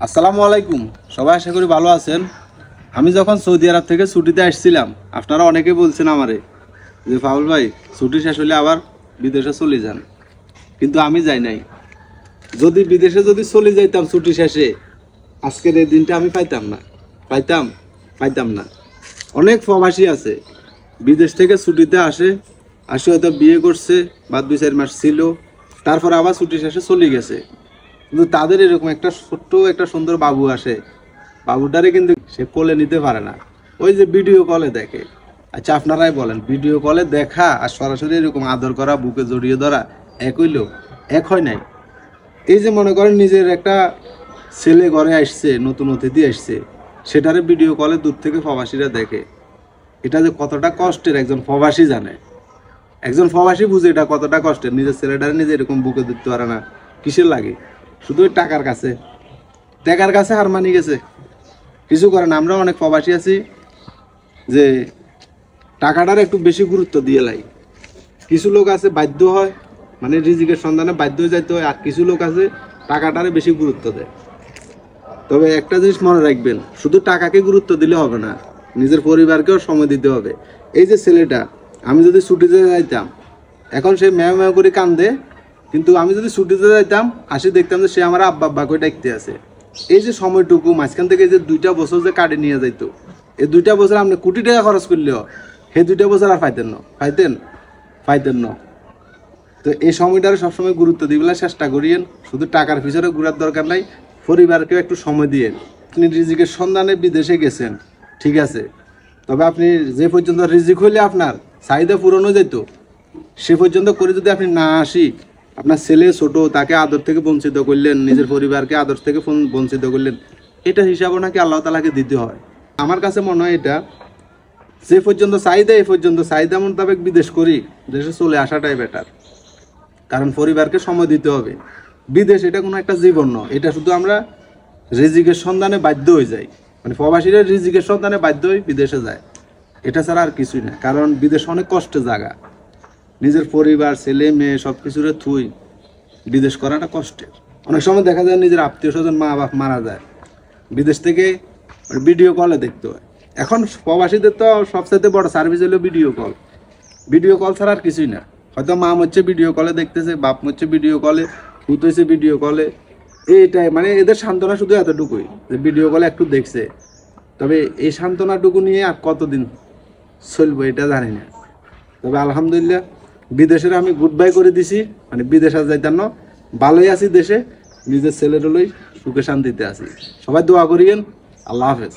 আসসালামু আলাইকুম। সবাই আশা করি ভালো আছেন। আমি যখন সৌদি আরব থেকে ছুটিতে আসছিলাম, আপনারা অনেকে বলছেন আমারে যে ফাউল ভাই ছুটি শেষ হলে আবার বিদেশে চলে যান, কিন্তু আমি যাই নাই। যদি বিদেশে চলে যাইতাম ছুটি শেষে, আজকের এই দিনটা আমি পাইতাম না। অনেক প্রবাসী আছে বিদেশ থেকে ছুটিতে আসে হয়তো বিয়ে করছে বা 2-4 মাস ছিল, তারপর আবার ছুটি শেষে চলে গেছে। কিন্তু তাদের এরকম একটা ছোট্ট একটা সুন্দর বাবু আসে, বাবুটারে কিন্তু সে কোলে নিতে পারে না, ওই যে ভিডিও কলে দেখে। আচ্ছা আপনারাই বলেন, ভিডিও কলে দেখা আর সরাসরি এরকম আদর করা, বুকে জড়িয়ে ধরা এক হইল? এক হয় নাই। এই যে মনে করেন নিজের একটা ছেলে ঘরে আসছে, নতুন অতিথি আসছে, সেটারে ভিডিও কলে দূর থেকে প্রবাসীরা দেখে। এটা যে কতটা কষ্টের একজন প্রবাসী জানে, একজন প্রবাসী বুঝে এটা কতটা কষ্টের। নিজের ছেলেটারে নিজে এরকম বুকে ধরতে পারে না, কিসের লাগে? শুধু ওই টাকার কাছে হার মানি গেছে। কিছু করেন, আমরা অনেক প্রবাসী আছি যে টাকাটার একটু বেশি গুরুত্ব দিয়ে লাই। কিছু লোক আছে বাধ্য হয়, মানে রিজিকের সন্ধানে বাধ্য হয়ে যাইতে হয়, আর কিছু লোক আছে টাকাটারে বেশি গুরুত্ব দেয়। তবে একটা জিনিস মনে রাখবেন, শুধু টাকাকে গুরুত্ব দিলে হবে না, নিজের পরিবারকেও সময় দিতে হবে। এই যে ছেলেটা, আমি যদি ছুটিতে যাইতাম, এখন সে ম্যাও ম্যাও করে কান্দে, কিন্তু আমি যদি ছুটিতে যাইতাম আসি দেখতাম যে সে আমার আব্বা করে ডাকতে আছে। এই যে সময়টুকু মাঝখান থেকে যে 2টা বছর যে কাটে নিয়ে যাইতো, এই 2টা বছর আপনি কোটি টাকা খরচ করলেও সেই 2টা বছর আর পাইতেন না। তো এই সময়টারে সবসময় গুরুত্ব দিবেন, চেষ্টা করিয়েন। শুধু টাকার পিছনে ঘুরার দরকার নাই, পরিবারকেও একটু সময় দিয়েন। আপনি রিজিকের সন্ধানে বিদেশে গেছেন, ঠিক আছে, তবে আপনি যে পর্যন্ত রিজিক হইলে আপনার চাহিদা পূরণ হয়ে যেত, সে পর্যন্ত করে যদি আপনি না আসি, আপনার ছেলে ছোট, তাকে আদর থেকে বঞ্চিত করলেন, নিজের পরিবারকে আদর থেকে বঞ্চিত করলেন, এটা হিসাবও নাকি আল্লাহ তাআলাকে দিতে হয়। আমার কাছে মনে হয় এটা যে পর্যন্ত চাহিদা, এই পর্যন্ত চাহিদা মোতাবেক বিদেশ করি, দেশে চলে আসাটাই বেটার। কারণ পরিবারকে সময় দিতে হবে। বিদেশ এটা কোনো একটা জীবন নয়, এটা শুধু আমরা রিজিকের সন্ধানে বাধ্য হয়ে যাই, মানে প্রবাসীরা রিজিকের সন্ধানে বাধ্য হয়ে বিদেশে যায়, এটা ছাড়া আর কিছুই না। কারণ বিদেশ অনেক কষ্টের জায়গা, নিজের পরিবার, ছেলে মেয়ে সব কিছুরে থুই বিদেশ করাটা কষ্টের। অনেক সময় দেখা যায় নিজের আত্মীয় স্বজন, মা বাপ মারা যায়, বিদেশ থেকে ভিডিও কলে দেখতে হয়। এখন প্রবাসীদের তো সবচেয়ে বড় সার্ভিস হলো ভিডিও কল ছাড়া আর কিছুই না। হয়তো মা হচ্ছে ভিডিও কলে দেখতেছে, বাপ হচ্ছে ভিডিও কলে, পুত হচ্ছে ভিডিও কলে। এইটাই মানে এদের সান্ত্বনা শুধু এতটুকুই যে ভিডিও কলে একটু দেখছে। তবে এই সান্ত্বনাটুকু নিয়ে আর কতদিন চলবো এটা জানি না। তবে আলহামদুলিল্লাহ বিদেশের আমি গুড বাই করে দিছি, মানে বিদেশ আর যাইতাম না, ভালোই আছি দেশে, নিজের ছেলের লই সুখে শান্তিতে আছি। সবাই দোয়া করিয়েন। আল্লাহ হাফেজ।